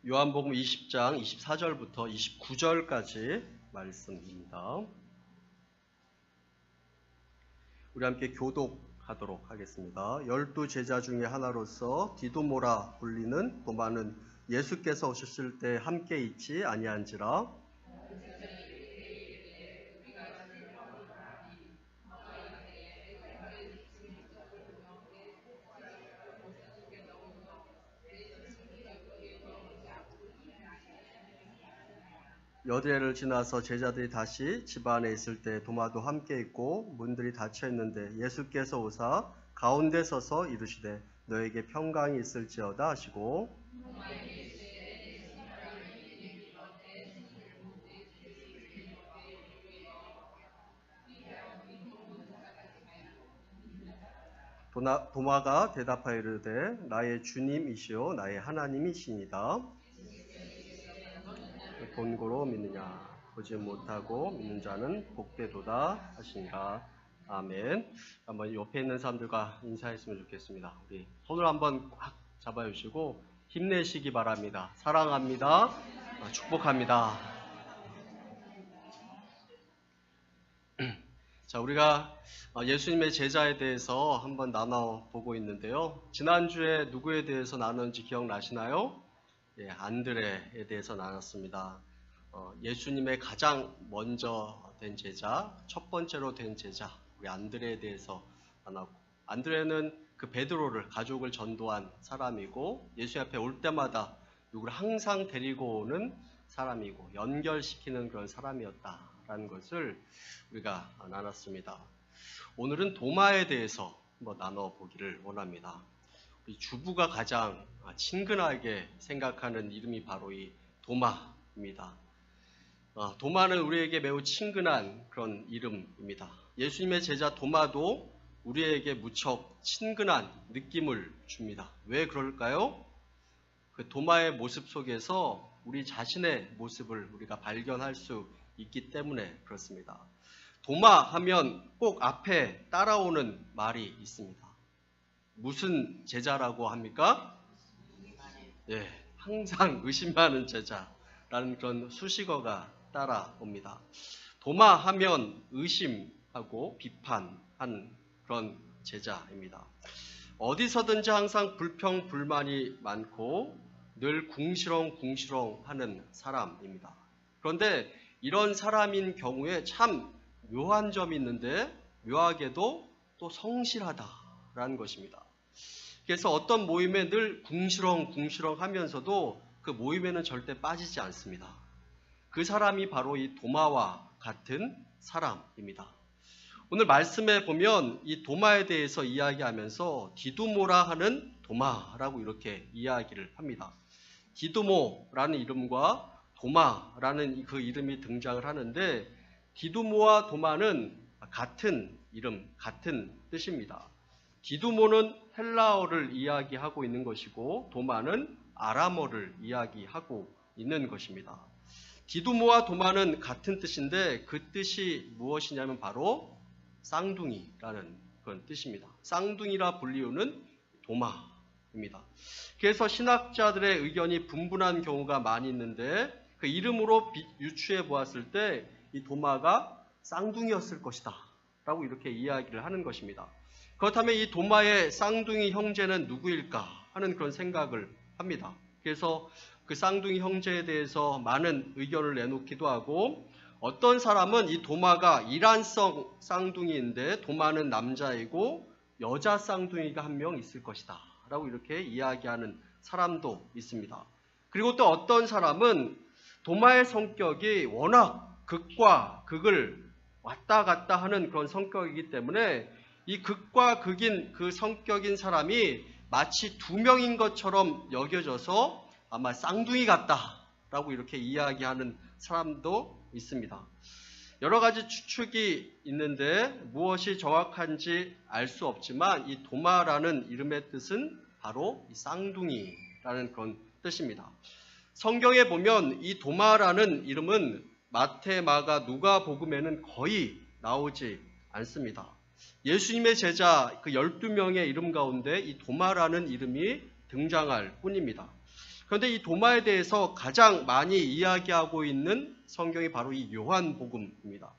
요한복음 20장 24절부터 29절까지 말씀입니다. 우리 함께 교독하도록 하겠습니다. 12 제자 중에 하나로서 디도모라 불리는 도마는 예수께서 오셨을 때 함께 있지 아니한지라. 여대를 지나서 제자들이 다시 집 안에 있을 때 도마도 함께 있고 문들이 닫혀 있는데 예수께서 오사 가운데 서서 이르시되 너에게 평강이 있을지어다 하시고 도마가 대답하여 이르되 나의 주님이시오 나의 하나님이시니이다. 본고로 믿느냐 보지 못하고 믿는 자는 복되도다 하신가. 아멘. 한번 옆에 있는 사람들과 인사했으면 좋겠습니다. 우리 손을 한번 꽉 잡아주시고 힘내시기 바랍니다. 사랑합니다. 축복합니다. 자, 우리가 예수님의 제자에 대해서 한번 나눠보고 있는데요. 지난주에 누구에 대해서 나눴는지 기억나시나요? 예, 안드레에 대해서 나눴습니다. 예수님의 가장 먼저 된 제자, 첫 번째로 된 제자, 우리 안드레에 대해서 나눴고, 안드레는 그 베드로를, 가족을 전도한 사람이고, 예수 앞에 올 때마다 누구를 항상 데리고 오는 사람이고, 연결시키는 그런 사람이었다라는 것을 우리가 나눴습니다. 오늘은 도마에 대해서 한번 나눠보기를 원합니다. 우리 주부가 가장 친근하게 생각하는 이름이 바로 이 도마입니다. 도마는 우리에게 매우 친근한 그런 이름입니다. 예수님의 제자 도마도 우리에게 무척 친근한 느낌을 줍니다. 왜 그럴까요? 그 도마의 모습 속에서 우리 자신의 모습을 우리가 발견할 수 있기 때문에 그렇습니다. 도마 하면 꼭 앞에 따라오는 말이 있습니다. 무슨 제자라고 합니까? 예, 항상 의심하는 제자라는 그런 수식어가 따라옵니다. 도마하면 의심하고 비판한 그런 제자입니다. 어디서든지 항상 불평, 불만이 많고 늘 궁시렁궁시렁 하는 사람입니다. 그런데 이런 사람인 경우에 참 묘한 점이 있는데 묘하게도 또 성실하다라는 것입니다. 그래서 어떤 모임에 늘 궁시렁궁시렁 하면서도 그 모임에는 절대 빠지지 않습니다. 그 사람이 바로 이 도마와 같은 사람입니다. 오늘 말씀에 보면 이 도마에 대해서 이야기하면서 디두모라 하는 도마라고 이렇게 이야기를 합니다. 디두모라는 이름과 도마라는 그 이름이 등장을 하는데 디두모와 도마는 같은 이름, 같은 뜻입니다. 디두모는 헬라어를 이야기하고 있는 것이고 도마는 아람어를 이야기하고 있는 것입니다. 디두모와 도마는 같은 뜻인데 그 뜻이 무엇이냐면 바로 쌍둥이라는 그런 뜻입니다. 쌍둥이라 불리우는 도마입니다. 그래서 신학자들의 의견이 분분한 경우가 많이 있는데 그 이름으로 유추해 보았을 때 이 도마가 쌍둥이였을 것이다 라고 이렇게 이야기를 하는 것입니다. 그렇다면 이 도마의 쌍둥이 형제는 누구일까 하는 그런 생각을 합니다. 그래서 그 쌍둥이 형제에 대해서 많은 의견을 내놓기도 하고 어떤 사람은 이 도마가 이란성 쌍둥이인데 도마는 남자이고 여자 쌍둥이가 한 명 있을 것이다 라고 이렇게 이야기하는 사람도 있습니다. 그리고 또 어떤 사람은 도마의 성격이 워낙 극과 극을 왔다 갔다 하는 그런 성격이기 때문에 이 극과 극인 그 성격인 사람이 마치 두 명인 것처럼 여겨져서 아마 쌍둥이 같다라고 이렇게 이야기하는 사람도 있습니다. 여러 가지 추측이 있는데 무엇이 정확한지 알 수 없지만 이 도마라는 이름의 뜻은 바로 이 쌍둥이라는 그런 뜻입니다. 성경에 보면 이 도마라는 이름은 마태, 마가, 누가복음에는 거의 나오지 않습니다. 예수님의 제자 그 12명의 이름 가운데 이 도마라는 이름이 등장할 뿐입니다. 그런데 이 도마에 대해서 가장 많이 이야기하고 있는 성경이 바로 이 요한복음입니다.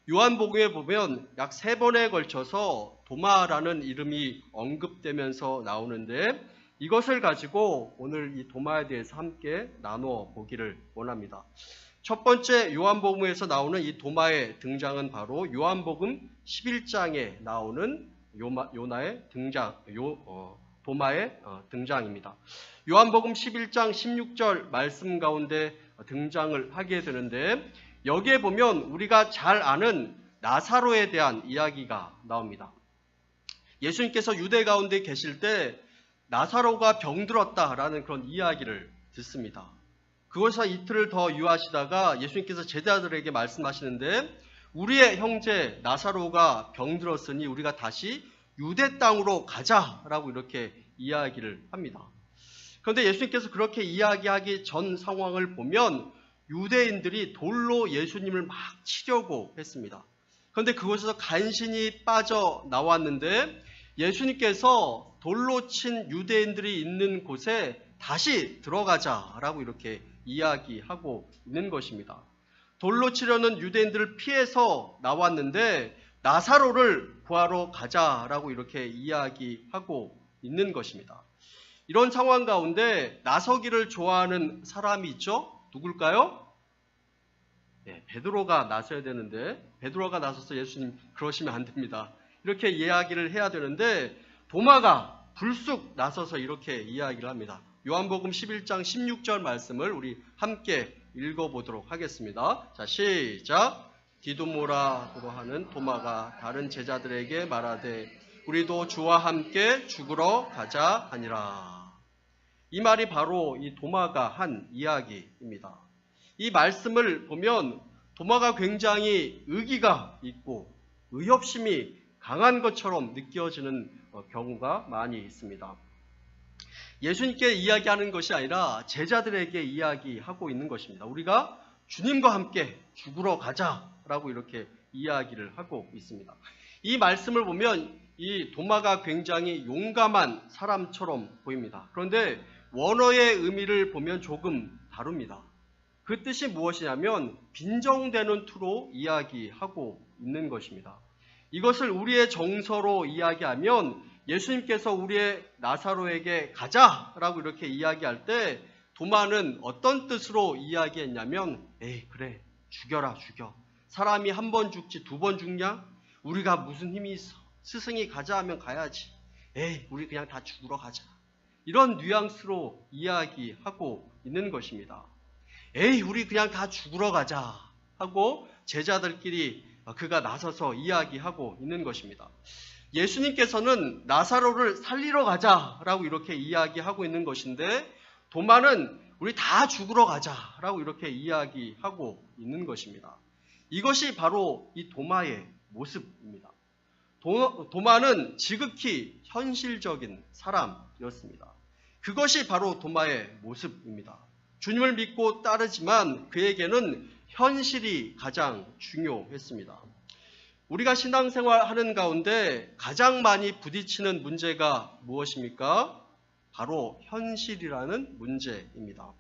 요한복음에 보면 약 3번에 걸쳐서 도마라는 이름이 언급되면서 나오는데, 이것을 가지고 오늘 이 도마에 대해서 함께 나누어 보기를 원합니다. 첫 번째 요한복음에서 나오는 이 도마의 등장은 바로 요한복음 11장에 나오는 도마의 등장입니다. 요한복음 11장 16절 말씀 가운데 등장을 하게 되는데, 여기에 보면 우리가 잘 아는 나사로에 대한 이야기가 나옵니다. 예수님께서 유대 가운데 계실 때 나사로가 병들었다라는 그런 이야기를 듣습니다. 그것에서 이틀을 더 유하시다가 예수님께서 제자들에게 말씀하시는데, 우리의 형제 나사로가 병들었으니 우리가 다시 유대 땅으로 가자라고 이렇게 이야기를 합니다. 그런데 예수님께서 그렇게 이야기하기 전 상황을 보면 유대인들이 돌로 예수님을 막 치려고 했습니다. 그런데 그곳에서 간신히 빠져나왔는데, 예수님께서 돌로 친 유대인들이 있는 곳에 다시 들어가자라고 이렇게 이야기하고 있는 것입니다. 돌로 치려는 유대인들을 피해서 나왔는데 나사로를 구하러 가자라고 이렇게 이야기하고 있는 것입니다. 이런 상황 가운데 나서기를 좋아하는 사람이 있죠? 누굴까요? 네, 베드로가 나서야 되는데, 베드로가 나서서 예수님 그러시면 안 됩니다. 이렇게 이야기를 해야 되는데, 도마가 불쑥 나서서 이렇게 이야기를 합니다. 요한복음 11장 16절 말씀을 우리 함께 읽어보도록 하겠습니다. 자, 시작. 디두모라고 하는 도마가 다른 제자들에게 말하되 우리도 주와 함께 죽으러 가자 하니라. 이 말이 바로 이 도마가 한 이야기입니다. 이 말씀을 보면 도마가 굉장히 의기가 있고 의협심이 강한 것처럼 느껴지는 경우가 많이 있습니다. 예수님께 이야기하는 것이 아니라 제자들에게 이야기하고 있는 것입니다. 우리가 주님과 함께 죽으러 가자라고 이렇게 이야기를 하고 있습니다. 이 말씀을 보면 이 도마가 굉장히 용감한 사람처럼 보입니다. 그런데 원어의 의미를 보면 조금 다릅니다. 그 뜻이 무엇이냐면 빈정대는 투로 이야기하고 있는 것입니다. 이것을 우리의 정서로 이야기하면 예수님께서 우리의 나사로에게 가자라고 이렇게 이야기할 때 도마는 어떤 뜻으로 이야기했냐면, 에이 그래 죽여라 죽여. 사람이 한 번 죽지 2번 죽냐? 우리가 무슨 힘이 있어. 스승이 가자 하면 가야지. 에이 우리 그냥 다 죽으러 가자. 이런 뉘앙스로 이야기하고 있는 것입니다. 에이 우리 그냥 다 죽으러 가자 하고 제자들끼리 그가 나서서 이야기하고 있는 것입니다. 예수님께서는 나사로를 살리러 가자라고 이렇게 이야기하고 있는 것인데, 도마는 우리 다 죽으러 가자라고 이렇게 이야기하고 있는 것입니다. 이것이 바로 이 도마의 모습입니다. 도마는 지극히 현실적인 사람이었습니다. 그것이 바로 도마의 모습입니다. 주님을 믿고 따르지만 그에게는 현실이 가장 중요했습니다. 우리가 신앙생활 하는 가운데 가장 많이 부딪히는 문제가 무엇입니까? 바로 현실이라는 문제입니다.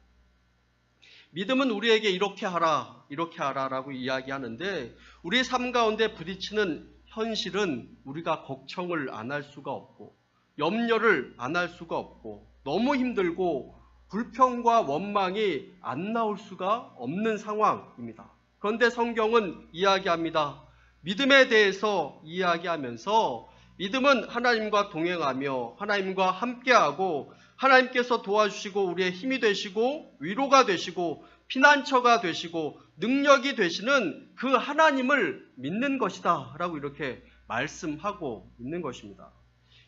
믿음은 우리에게 이렇게 하라, 이렇게 하라라고 이야기하는데, 우리의 삶 가운데 부딪히는 현실은 우리가 걱정을 안 할 수가 없고, 염려를 안 할 수가 없고, 너무 힘들고 불평과 원망이 안 나올 수가 없는 상황입니다. 그런데 성경은 이야기합니다. 믿음에 대해서 이야기하면서 믿음은 하나님과 동행하며 하나님과 함께하고 하나님께서 도와주시고 우리의 힘이 되시고 위로가 되시고 피난처가 되시고 능력이 되시는 그 하나님을 믿는 것이다 라고 이렇게 말씀하고 있는 것입니다.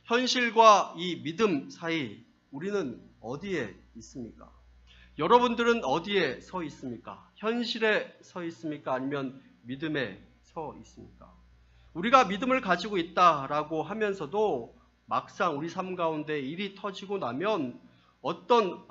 현실과 이 믿음 사이 우리는 어디에 있습니까? 여러분들은 어디에 서 있습니까? 현실에 서 있습니까? 아니면 믿음에 서 있습니까? 우리가 믿음을 가지고 있다라고 하면서도 막상 우리 삶 가운데 일이 터지고 나면, 어떤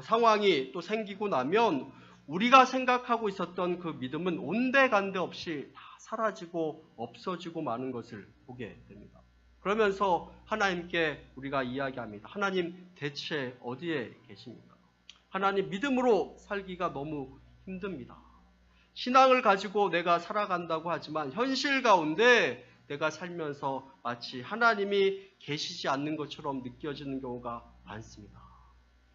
상황이 또 생기고 나면 우리가 생각하고 있었던 그 믿음은 온데간데 없이 다 사라지고 없어지고 마는 것을 보게 됩니다. 그러면서 하나님께 우리가 이야기합니다. 하나님 대체 어디에 계십니까? 하나님 믿음으로 살기가 너무 힘듭니다. 신앙을 가지고 내가 살아간다고 하지만 현실 가운데 내가 살면서 마치 하나님이 계시지 않는 것처럼 느껴지는 경우가 많습니다.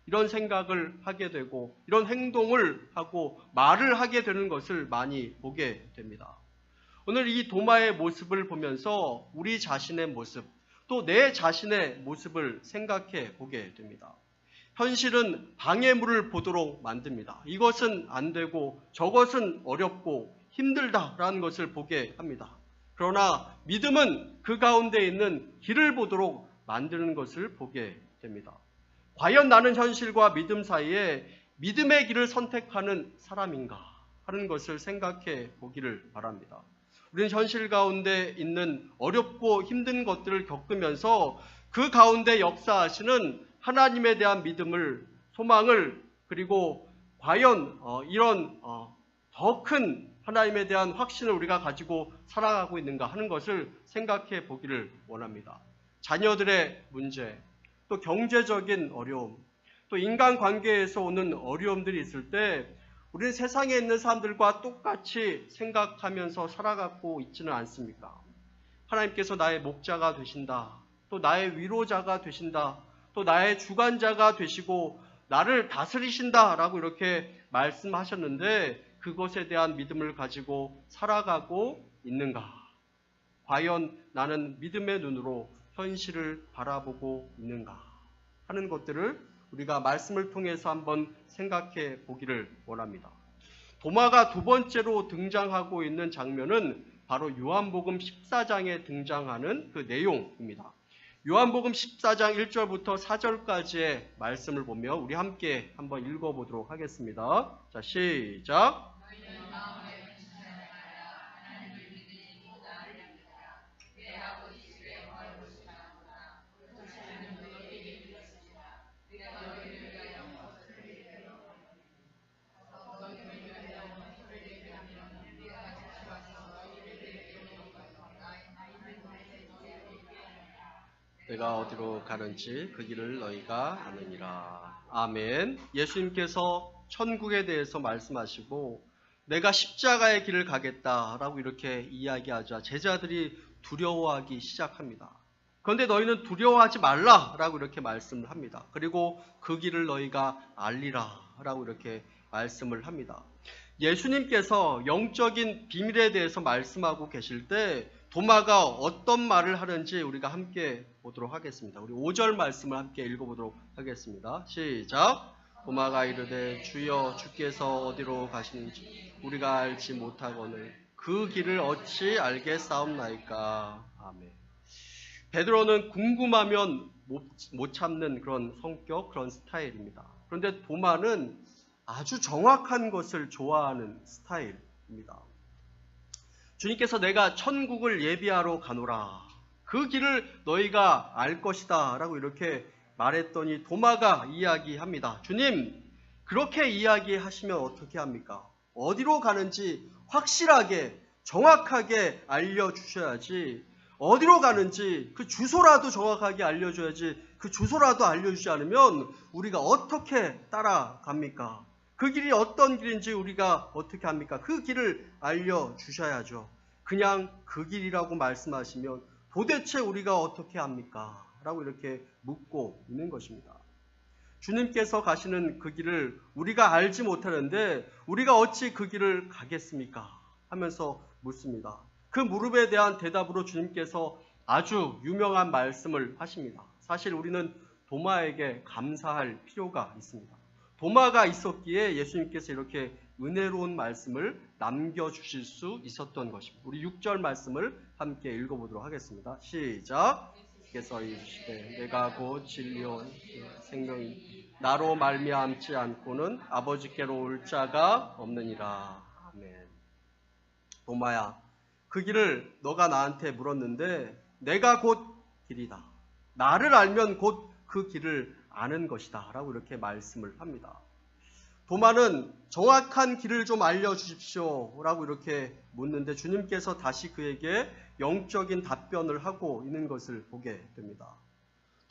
이런 생각을 하게 되고 이런 행동을 하고 말을 하게 되는 것을 많이 보게 됩니다. 오늘 이 도마의 모습을 보면서 우리 자신의 모습, 또 내 자신의 모습을 생각해 보게 됩니다. 현실은 방해물을 보도록 만듭니다. 이것은 안 되고 저것은 어렵고 힘들다라는 것을 보게 합니다. 그러나 믿음은 그 가운데 있는 길을 보도록 만드는 것을 보게 됩니다. 과연 나는 현실과 믿음 사이에 믿음의 길을 선택하는 사람인가 하는 것을 생각해 보기를 바랍니다. 우리는 현실 가운데 있는 어렵고 힘든 것들을 겪으면서 그 가운데 역사하시는 하나님에 대한 믿음을, 소망을, 그리고 과연 이런 더 큰 하나님에 대한 확신을 우리가 가지고 살아가고 있는가 하는 것을 생각해 보기를 원합니다. 자녀들의 문제, 또 경제적인 어려움, 또 인간관계에서 오는 어려움들이 있을 때 우리는 세상에 있는 사람들과 똑같이 생각하면서 살아가고 있지는 않습니까? 하나님께서 나의 목자가 되신다, 또 나의 위로자가 되신다, 또 나의 주관자가 되시고 나를 다스리신다라고 이렇게 말씀하셨는데 그것에 대한 믿음을 가지고 살아가고 있는가? 과연 나는 믿음의 눈으로 현실을 바라보고 있는가? 하는 것들을 우리가 말씀을 통해서 한번 생각해 보기를 원합니다. 도마가 두 번째로 등장하고 있는 장면은 바로 요한복음 14장에 등장하는 그 내용입니다. 요한복음 14장 1절부터 4절까지의 말씀을 보며 우리 함께 한번 읽어보도록 하겠습니다. 자, 시작. 내가 어디로 가는지 그 길을 너희가 아느니라. 아멘. 예수님께서 천국에 대해서 말씀하시고 내가 십자가의 길을 가겠다라고 이렇게 이야기하자 제자들이 두려워하기 시작합니다. 그런데 너희는 두려워하지 말라라고 이렇게 말씀을 합니다. 그리고 그 길을 너희가 알리라라고 이렇게 말씀을 합니다. 예수님께서 영적인 비밀에 대해서 말씀하고 계실 때 도마가 어떤 말을 하는지 우리가 함께 보도록 하겠습니다. 우리 5절 말씀을 함께 읽어보도록 하겠습니다. 시작. 도마가 이르되 주여 주께서 어디로 가시는지 우리가 알지 못하거늘 그 길을 어찌 알겠사옵나이까. 아멘. 베드로는 궁금하면 못 참는 그런 성격, 그런 스타일입니다. 그런데 도마는 아주 정확한 것을 좋아하는 스타일입니다. 주님께서 내가 천국을 예비하러 가노라. 그 길을 너희가 알 것이다. 라고 이렇게 말했더니 도마가 이야기합니다. 주님, 그렇게 이야기하시면 어떻게 합니까? 어디로 가는지 확실하게, 정확하게 알려주셔야지. 어디로 가는지 그 주소라도 정확하게 알려줘야지. 그 주소라도 알려주지 않으면 우리가 어떻게 따라갑니까? 그 길이 어떤 길인지 우리가 어떻게 합니까? 그 길을 알려주셔야죠. 그냥 그 길이라고 말씀하시면 도대체 우리가 어떻게 합니까? 라고 이렇게 묻고 있는 것입니다. 주님께서 가시는 그 길을 우리가 알지 못하는데 우리가 어찌 그 길을 가겠습니까? 하면서 묻습니다. 그 물음에 대한 대답으로 주님께서 아주 유명한 말씀을 하십니다. 사실 우리는 도마에게 감사할 필요가 있습니다. 도마가 있었기에 예수님께서 이렇게 은혜로운 말씀을 남겨주실 수 있었던 것입니다. 우리 6절 말씀을 함께 읽어보도록 하겠습니다. 시작. 께서 이르시되 내가 곧 진리요 생명이 나로 말미암지 않고는 아버지께로 올 자가 없느니라. 아멘. 도마야, 그 길을 너가 나한테 물었는데 내가 곧 길이다. 나를 알면 곧 그 길을 아는 것이다. 라고 이렇게 말씀을 합니다. 도마는 정확한 길을 좀 알려주십시오. 라고 이렇게 묻는데 주님께서 다시 그에게 영적인 답변을 하고 있는 것을 보게 됩니다.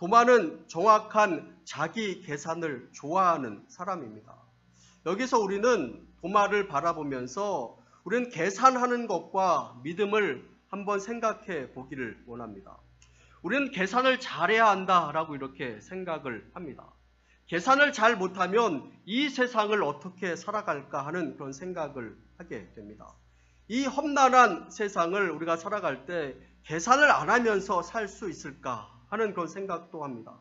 도마는 정확한 자기 계산을 좋아하는 사람입니다. 여기서 우리는 도마를 바라보면서 우리는 계산하는 것과 믿음을 한번 생각해 보기를 원합니다. 우리는 계산을 잘해야 한다라고 이렇게 생각을 합니다. 계산을 잘 못하면 이 세상을 어떻게 살아갈까 하는 그런 생각을 하게 됩니다. 이 험난한 세상을 우리가 살아갈 때 계산을 안 하면서 살 수 있을까 하는 그런 생각도 합니다.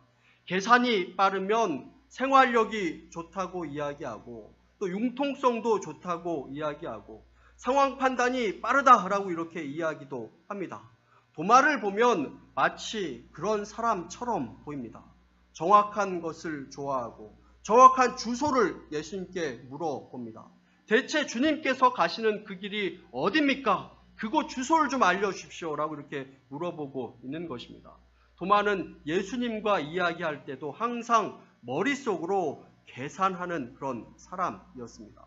계산이 빠르면 생활력이 좋다고 이야기하고 또 융통성도 좋다고 이야기하고 상황 판단이 빠르다라고 이렇게 이야기도 합니다. 도마를 보면 마치 그런 사람처럼 보입니다. 정확한 것을 좋아하고 정확한 주소를 예수님께 물어봅니다. 대체 주님께서 가시는 그 길이 어디입니까? 그곳 주소를 좀 알려주십시오 라고 이렇게 물어보고 있는 것입니다. 도마는 예수님과 이야기할 때도 항상 머릿속으로 계산하는 그런 사람이었습니다.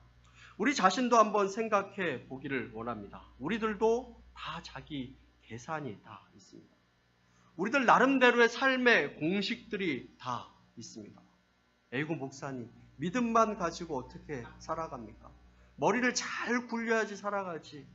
우리 자신도 한번 생각해 보기를 원합니다. 우리들도 다 자기 계산이 다 있습니다. 우리들 나름대로의 삶의 공식들이 다 있습니다. 에이구 목사님, 믿음만 가지고 어떻게 살아갑니까? 머리를 잘 굴려야지 살아가지.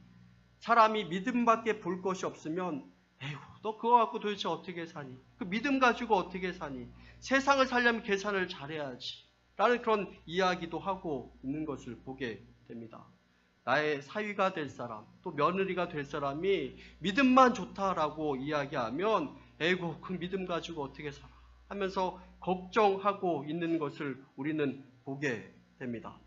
사람이 믿음밖에 볼 것이 없으면 에이구 너 그거 갖고 도대체 어떻게 사니? 그 믿음 가지고 어떻게 사니? 세상을 살려면 계산을 잘해야지. 라는 그런 이야기도 하고 있는 것을 보게 됩니다. 나의 사위가 될 사람, 또 며느리가 될 사람이 믿음만 좋다라고 이야기하면 에이구 그 믿음 가지고 어떻게 살아? 하면서 걱정하고 있는 것을 우리는 보게 됩니다.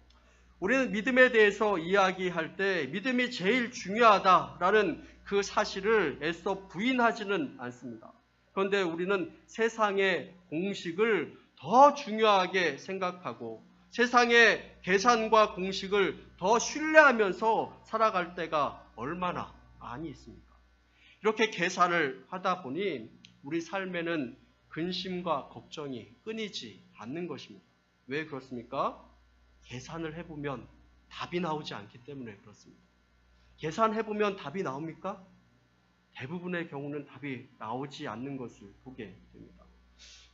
우리는 믿음에 대해서 이야기할 때 믿음이 제일 중요하다라는 그 사실을 애써 부인하지는 않습니다. 그런데 우리는 세상의 공식을 더 중요하게 생각하고 세상의 계산과 공식을 더 신뢰하면서 살아갈 때가 얼마나 많이 있습니까? 이렇게 계산을 하다 보니 우리 삶에는 근심과 걱정이 끊이지 않는 것입니다. 왜 그렇습니까? 계산을 해보면 답이 나오지 않기 때문에 그렇습니다. 계산해보면 답이 나옵니까? 대부분의 경우는 답이 나오지 않는 것을 보게 됩니다.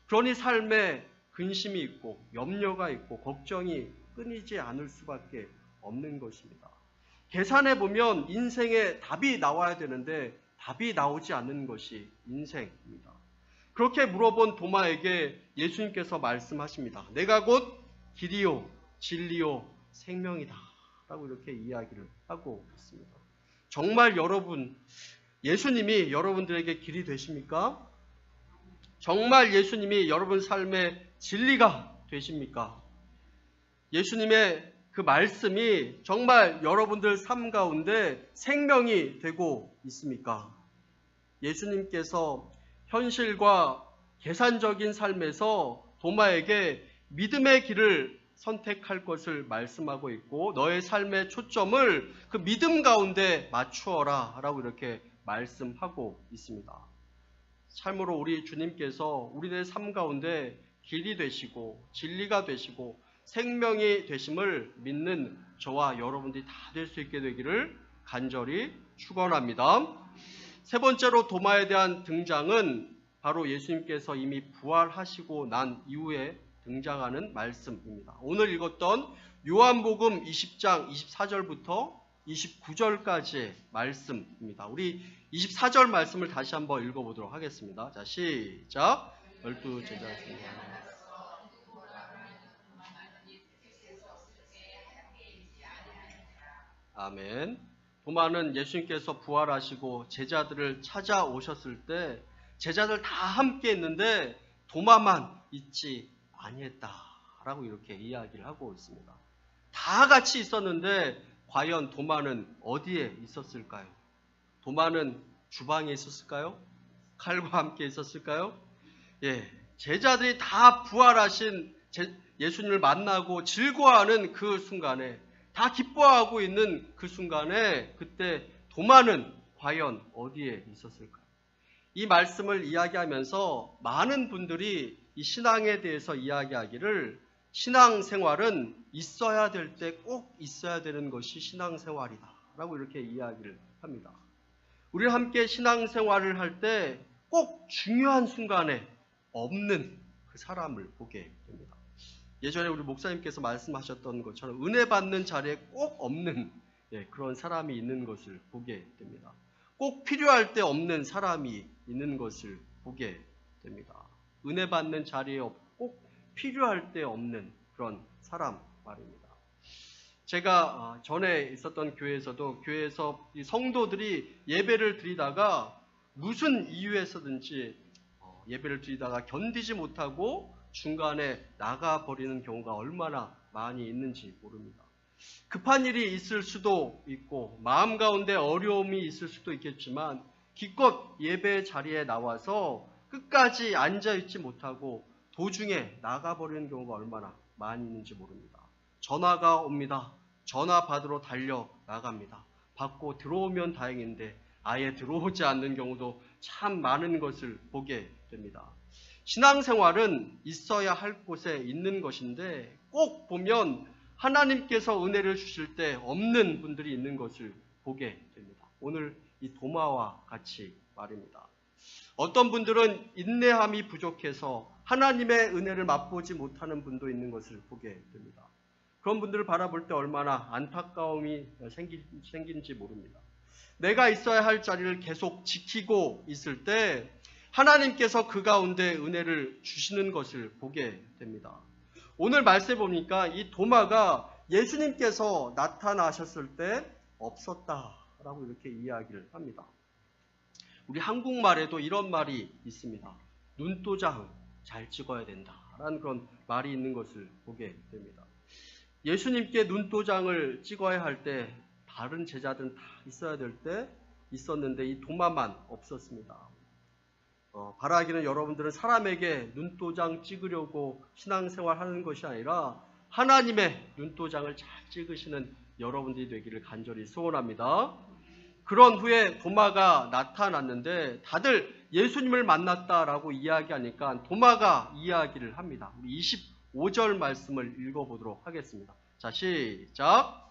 그러니 삶에 근심이 있고 염려가 있고 걱정이 끊이지 않을 수밖에 없는 것입니다. 계산해보면 인생에 답이 나와야 되는데 답이 나오지 않는 것이 인생입니다. 그렇게 물어본 도마에게 예수님께서 말씀하십니다. 내가 곧 길이요 진리요 생명이다 라고 이렇게 이야기를 하고 있습니다. 정말 여러분, 예수님이 여러분들에게 길이 되십니까? 정말 예수님이 여러분 삶의 진리가 되십니까? 예수님의 그 말씀이 정말 여러분들 삶 가운데 생명이 되고 있습니까? 예수님께서 현실과 계산적인 삶에서 도마에게 믿음의 길을 선택할 것을 말씀하고 있고 너의 삶의 초점을 그 믿음 가운데 맞추어라 라고 이렇게 말씀하고 있습니다. 참으로 우리 주님께서 우리의 삶 가운데 길이 되시고 진리가 되시고 생명이 되심을 믿는 저와 여러분들이 다 될 수 있게 되기를 간절히 축원합니다. 세 번째로 도마에 대한 등장은 바로 예수님께서 이미 부활하시고 난 이후에 등장하는 말씀입니다. 오늘 읽었던 요한복음 20장 24절부터 29절까지의 말씀입니다. 우리 24절 말씀을 다시 한번 읽어보도록 하겠습니다. 자, 시작. 12 제자 중에 아멘. 도마는 예수님께서 부활하시고 제자들을 찾아오셨을 때 제자들 다 함께 있는데 도마만 있지 아니했다라고 이렇게 이야기를 하고 있습니다. 다 같이 있었는데 과연 도마는 어디에 있었을까요? 도마는 주방에 있었을까요? 칼과 함께 있었을까요? 예, 제자들이 다 부활하신 예수님을 만나고 즐거워하는 그 순간에 다 기뻐하고 있는 그 순간에 그때 도마는 과연 어디에 있었을까요? 이 말씀을 이야기하면서 많은 분들이 이 신앙에 대해서 이야기하기를 신앙생활은 있어야 될 때 꼭 있어야 되는 것이 신앙생활이다 라고 이렇게 이야기를 합니다. 우리 함께 신앙생활을 할 때 꼭 중요한 순간에 없는 그 사람을 보게 됩니다. 예전에 우리 목사님께서 말씀하셨던 것처럼 은혜 받는 자리에 꼭 없는 그런 사람이 있는 것을 보게 됩니다. 꼭 필요할 때 없는 사람이 있는 것을 보게 됩니다. 은혜 받는 자리에 꼭 필요할 때 없는 그런 사람 말입니다. 제가 전에 있었던 교회에서도 교회에서 이 성도들이 예배를 드리다가 무슨 이유에서든지 예배를 드리다가 견디지 못하고 중간에 나가버리는 경우가 얼마나 많이 있는지 모릅니다. 급한 일이 있을 수도 있고 마음 가운데 어려움이 있을 수도 있겠지만 기껏 예배 자리에 나와서 끝까지 앉아있지 못하고 도중에 나가버리는 경우가 얼마나 많이 있는지 모릅니다. 전화가 옵니다. 전화 받으러 달려 나갑니다. 받고 들어오면 다행인데 아예 들어오지 않는 경우도 참 많은 것을 보게 됩니다. 신앙생활은 있어야 할 곳에 있는 것인데 꼭 보면 하나님께서 은혜를 주실 때 없는 분들이 있는 것을 보게 됩니다. 오늘 이 도마와 같이 말입니다. 어떤 분들은 인내함이 부족해서 하나님의 은혜를 맛보지 못하는 분도 있는 것을 보게 됩니다. 그런 분들을 바라볼 때 얼마나 안타까움이 생기는지 모릅니다. 내가 있어야 할 자리를 계속 지키고 있을 때 하나님께서 그 가운데 은혜를 주시는 것을 보게 됩니다. 오늘 말씀해 보니까 이 도마가 예수님께서 나타나셨을 때 없었다라고 이렇게 이야기를 합니다. 우리 한국말에도 이런 말이 있습니다. 눈도장 잘 찍어야 된다라는 그런 말이 있는 것을 보게 됩니다. 예수님께 눈도장을 찍어야 할 때 다른 제자들은 다 있어야 될 때 있었는데 이 도마만 없었습니다. 바라기는 여러분들은 사람에게 눈도장 찍으려고 신앙생활 하는 것이 아니라 하나님의 눈도장을 잘 찍으시는 여러분들이 되기를 간절히 소원합니다. 그런 후에 도마가 나타났는데 다들 예수님을 만났다라고 이야기하니까 도마가 이야기를 합니다. 우리 25절 말씀을 읽어보도록 하겠습니다. 자, 시작.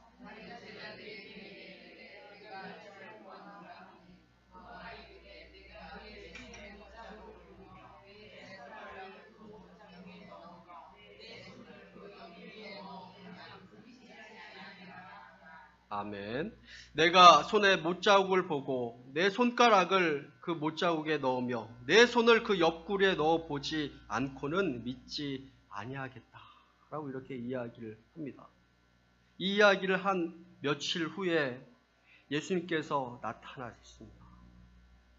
아멘. 내가 손에 못자국을 보고 내 손가락을 그 못자국에 넣으며 내 손을 그 옆구리에 넣어 보지 않고는 믿지 아니하겠다 라고 이렇게 이야기를 합니다. 이 이야기를 한 며칠 후에 예수님께서 나타나셨습니다.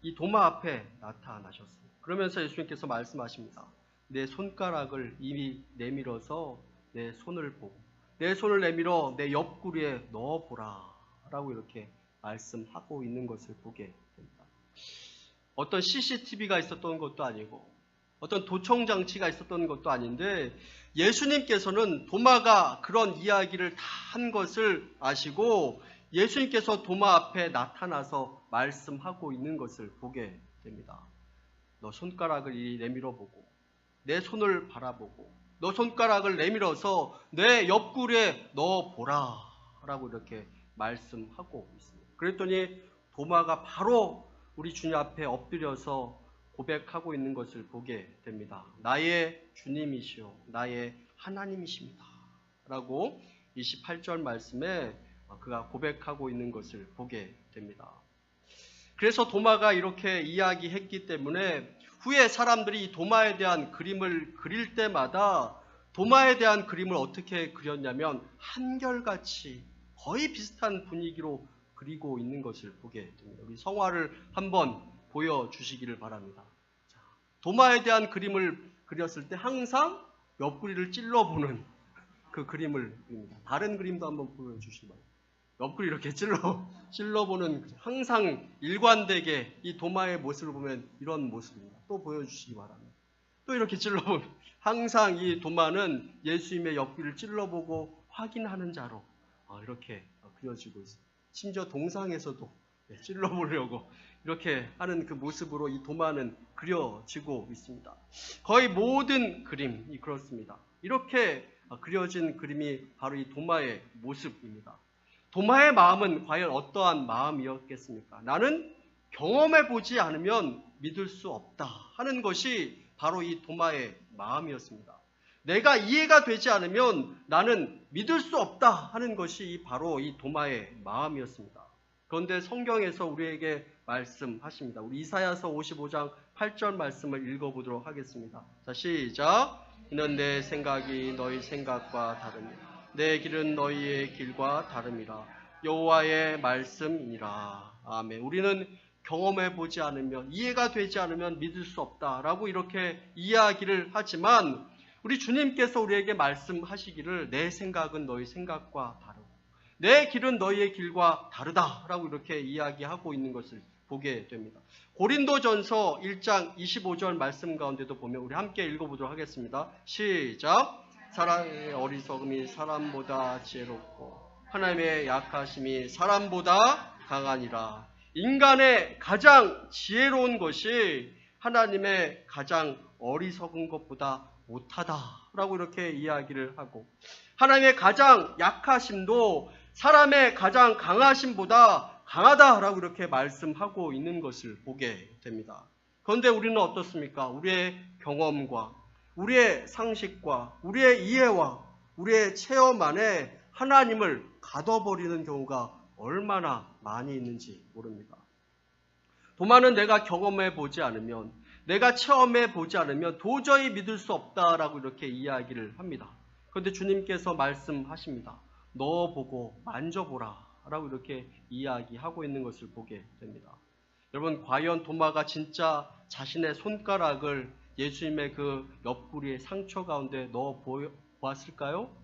이 도마 앞에 나타나셨습니다. 그러면서 예수님께서 말씀하십니다. 내 손가락을 이미 내밀어서 내 손을 보고 내 손을 내밀어 내 옆구리에 넣어보라 라고 이렇게 말씀하고 있는 것을 보게 됩니다. 어떤 CCTV가 있었던 것도 아니고 어떤 도청장치가 있었던 것도 아닌데 예수님께서는 도마가 그런 이야기를 다 한 것을 아시고 예수님께서 도마 앞에 나타나서 말씀하고 있는 것을 보게 됩니다. 너 손가락을 이리 내밀어 보고 내 손을 바라보고 너 손가락을 내밀어서 내 옆구리에 넣어보라 라고 이렇게 말씀하고 있습니다. 그랬더니 도마가 바로 우리 주님 앞에 엎드려서 고백하고 있는 것을 보게 됩니다. 나의 주님이시오 나의 하나님이십니다 라고 28절 말씀에 그가 고백하고 있는 것을 보게 됩니다. 그래서 도마가 이렇게 이야기했기 때문에 후에 사람들이 이 도마에 대한 그림을 그릴 때마다 도마에 대한 그림을 어떻게 그렸냐면 한결같이 거의 비슷한 분위기로 그리고 있는 것을 보게 됩니다. 우리 성화를 한번 보여주시기를 바랍니다. 자, 도마에 대한 그림을 그렸을 때 항상 옆구리를 찔러보는 그 그림을 그립니다. 다른 그림도 한번 보여주시기 바랍니다. 옆구리 이렇게 찔러보는 항상 일관되게 이 도마의 모습을 보면 이런 모습입니다. 또 보여주시기 바랍니다. 또 이렇게 찔러보면 항상 이 도마는 예수님의 옆구리를 찔러보고 확인하는 자로 이렇게 그려지고 있습니다. 심지어 동상에서도 찔러보려고 이렇게 하는 그 모습으로 이 도마는 그려지고 있습니다. 거의 모든 그림이 그렇습니다. 이렇게 그려진 그림이 바로 이 도마의 모습입니다. 도마의 마음은 과연 어떠한 마음이었겠습니까? 나는 경험해보지 않으면 믿을 수 없다 하는 것이 바로 이 도마의 마음이었습니다. 내가 이해가 되지 않으면 나는 믿을 수 없다 하는 것이 바로 이 도마의 마음이었습니다. 그런데 성경에서 우리에게 말씀하십니다. 우리 이사야서 55장 8절 말씀을 읽어보도록 하겠습니다. 자, 시작. 이는 내 생각이 너희 생각과 다르며 내 길은 너희의 길과 다름이라. 여호와의 말씀이니라. 아멘. 우리는 경험해 보지 않으면, 이해가 되지 않으면 믿을 수 없다라고 이렇게 이야기를 하지만 우리 주님께서 우리에게 말씀하시기를 내 생각은 너희 생각과 다르고 내 길은 너희의 길과 다르다라고 이렇게 이야기하고 있는 것을 보게 됩니다. 고린도전서 1장 25절 말씀 가운데도 보면 우리 함께 읽어보도록 하겠습니다. 시작. 사람의 어리석음이 사람보다 지혜롭고 하나님의 약하심이 사람보다 강하니라. 인간의 가장 지혜로운 것이 하나님의 가장 어리석은 것보다 못하다라고 이렇게 이야기를 하고, 하나님의 가장 약하심도 사람의 가장 강하심보다 강하다라고 이렇게 말씀하고 있는 것을 보게 됩니다. 그런데 우리는 어떻습니까? 우리의 경험과 우리의 상식과 우리의 이해와 우리의 체험 안에 하나님을 가둬버리는 경우가 얼마나 많이 있는지 모릅니다. 도마는 내가 경험해 보지 않으면, 내가 체험해 보지 않으면 도저히 믿을 수 없다라고 이렇게 이야기를 합니다. 그런데 주님께서 말씀하십니다. 넣어보고 만져보라 라고 이렇게 이야기하고 있는 것을 보게 됩니다. 여러분, 과연 도마가 진짜 자신의 손가락을 예수님의 그 옆구리의 상처 가운데 넣어 보았을까요?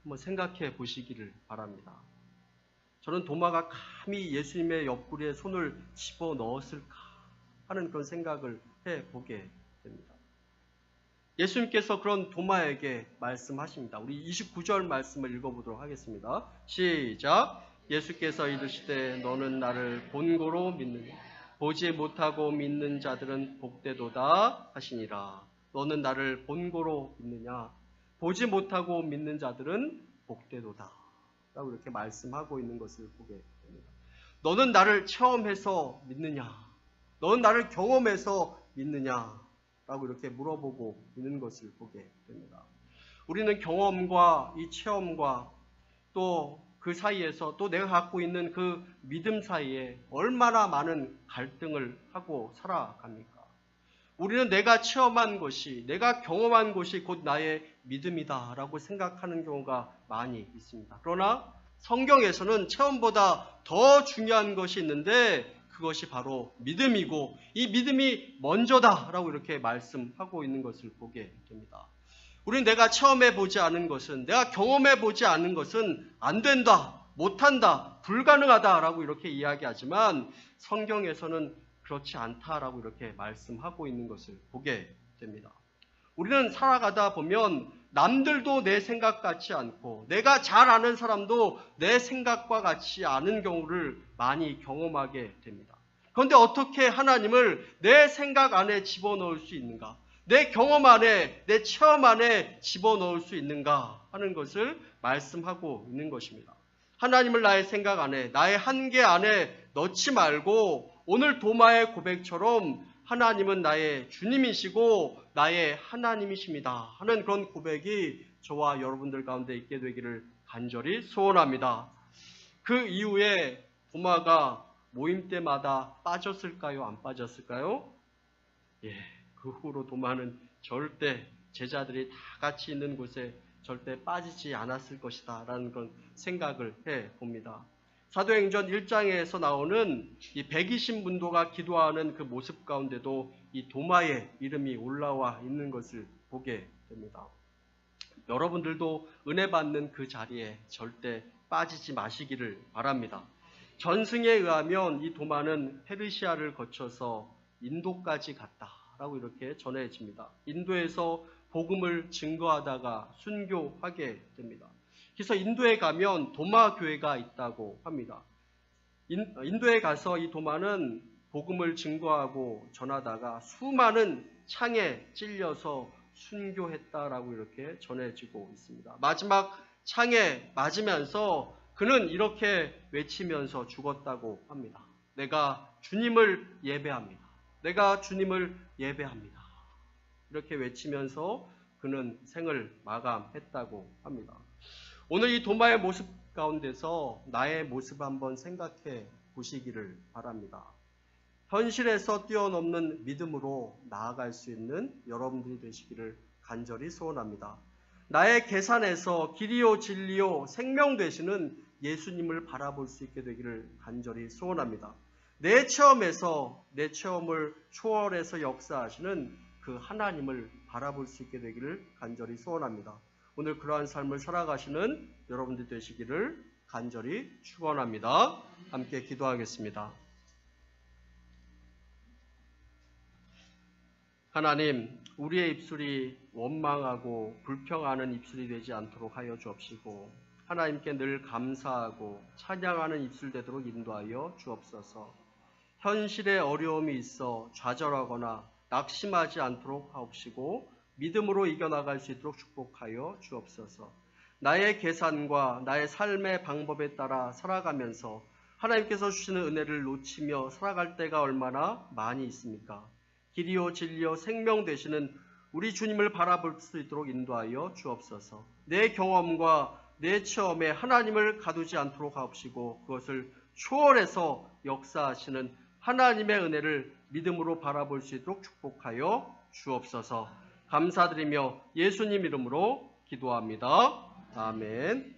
한번 생각해 보시기를 바랍니다. 저는 도마가 감히 예수님의 옆구리에 손을 집어넣었을까 하는 그런 생각을 해보게 됩니다. 예수님께서 그런 도마에게 말씀하십니다. 우리 29절 말씀을 읽어보도록 하겠습니다. 시작. 예수께서 이르시되 너는 나를 본고로 믿느냐? 보지 못하고 믿는 자들은 복되도다 하시니라. 너는 나를 본고로 믿느냐? 보지 못하고 믿는 자들은 복되도다 라고 이렇게 말씀하고 있는 것을 보게 됩니다. 너는 나를 체험해서 믿느냐? 너는 나를 경험해서 믿느냐? 라고 이렇게 물어보고 있는 것을 보게 됩니다. 우리는 경험과 이 체험과 또 그 사이에서 또 내가 갖고 있는 그 믿음 사이에 얼마나 많은 갈등을 하고 살아갑니까? 우리는 내가 체험한 것이, 내가 경험한 것이 곧 나의 믿음이다 라고 생각하는 경우가 많이 있습니다. 그러나 성경에서는 체험보다 더 중요한 것이 있는데 그것이 바로 믿음이고 이 믿음이 먼저다라고 이렇게 말씀하고 있는 것을 보게 됩니다. 우리는 내가 체험해 보지 않은 것은, 내가 경험해 보지 않은 것은 안 된다, 못한다, 불가능하다라고 이렇게 이야기하지만 성경에서는 그렇지 않다라고 이렇게 말씀하고 있는 것을 보게 됩니다. 우리는 살아가다 보면 남들도 내 생각 같지 않고 내가 잘 아는 사람도 내 생각과 같지 않은 경우를 많이 경험하게 됩니다. 그런데 어떻게 하나님을 내 생각 안에 집어넣을 수 있는가? 내 경험 안에, 내 체험 안에 집어넣을 수 있는가 하는 것을 말씀하고 있는 것입니다. 하나님을 나의 생각 안에, 나의 한계 안에 넣지 말고 오늘 도마의 고백처럼 하나님은 나의 주님이시고 나의 하나님이십니다 하는 그런 고백이 저와 여러분들 가운데 있게 되기를 간절히 소원합니다. 그 이후에 도마가 모임 때마다 빠졌을까요? 안 빠졌을까요? 예, 그 후로 도마는 절대 제자들이 다 같이 있는 곳에 절대 빠지지 않았을 것이다 라는 그런 생각을 해봅니다. 사도행전 1장에서 나오는 이 120문도가 기도하는 그 모습 가운데도 이 도마의 이름이 올라와 있는 것을 보게 됩니다. 여러분들도 은혜 받는 그 자리에 절대 빠지지 마시기를 바랍니다. 전승에 의하면 이 도마는 페르시아를 거쳐서 인도까지 갔다라고 이렇게 전해집니다. 인도에서 복음을 증거하다가 순교하게 됩니다. 그래서 인도에 가면 도마 교회가 있다고 합니다. 인도에 가서 이 도마는 복음을 증거하고 전하다가 수많은 창에 찔려서 순교했다라고 이렇게 전해지고 있습니다. 마지막 창에 맞으면서 그는 이렇게 외치면서 죽었다고 합니다. 내가 주님을 예배합니다. 내가 주님을 예배합니다. 이렇게 외치면서 그는 생을 마감했다고 합니다. 오늘 이 도마의 모습 가운데서 나의 모습 한번 생각해 보시기를 바랍니다. 현실에서 뛰어넘는 믿음으로 나아갈 수 있는 여러분들이 되시기를 간절히 소원합니다. 나의 계산에서 길이요 진리요 생명 되시는 예수님을 바라볼 수 있게 되기를 간절히 소원합니다. 내 체험에서 내 체험을 초월해서 역사하시는 그 하나님을 바라볼 수 있게 되기를 간절히 소원합니다. 오늘 그러한 삶을 살아가시는 여러분들 되시기를 간절히 축원합니다. 함께 기도하겠습니다. 하나님, 우리의 입술이 원망하고 불평하는 입술이 되지 않도록 하여 주옵시고 하나님께 늘 감사하고 찬양하는 입술 되도록 인도하여 주옵소서. 현실에 어려움이 있어 좌절하거나 낙심하지 않도록 하옵시고 믿음으로 이겨나갈 수 있도록 축복하여 주옵소서. 나의 계산과 나의 삶의 방법에 따라 살아가면서 하나님께서 주시는 은혜를 놓치며 살아갈 때가 얼마나 많이 있습니까? 길이요 진리요 생명 되시는 우리 주님을 바라볼 수 있도록 인도하여 주옵소서. 내 경험과 내 체험에 하나님을 가두지 않도록 하옵시고 그것을 초월해서 역사하시는 하나님의 은혜를 믿음으로 바라볼 수 있도록 축복하여 주옵소서. 감사드리며 예수님 이름으로 기도합니다. 아멘.